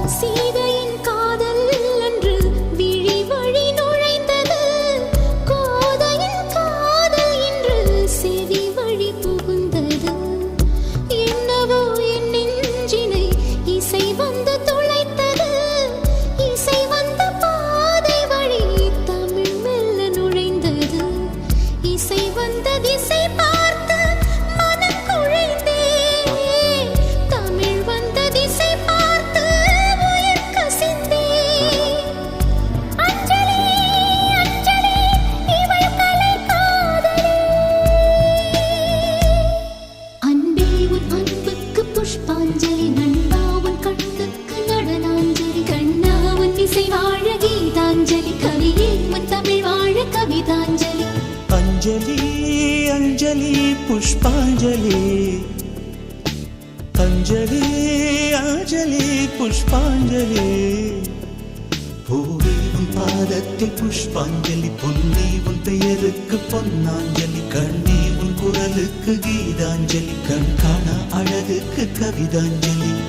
சீதையின் காதல் அன்று விழி வழி நுழைந்தது. கோதையின் காதல் இன்று செவி வழி புகுந்தது. என்னவோ என் நெஞ்சினை இசை வந்து துளைத்தது. இசை வந்த பாதை வழி தமிழ் மெல்ல நுழைந்தது. இசை வந்த திசை பார்த்து மனம் குழைந்தே. தமிழ் வந்த திசை பார்த்து உயிர் கசிந்தே. அஞ்சலி அஞ்சலி இவள் கலை காதலி. அன்பே உன் அன்புக்கு புஷ்பாஞ்சலி. நண்பா உன் கண்ணுக்கு நடனாஞ்சலி. கண்ணா உன் இசை வாழ கீதாஞ்சலி. கவியே உன் தமிழ் வாழ கவிதாஞ்சலி. अंजलि अंजलि पुष्पांजलि. अंजलि अंजलि पुष्पांजलि. பூவே உன் பாதத்தில் புஷ்பாஞ்சலி. பொன்னே உன் பெயருக்கு பொன்னாஞ்சலி. கண்ணே உன் குரலுக்கு கீதாஞ்சலி. கண் காண அழகுக்கு கவிதாஞ்சலி.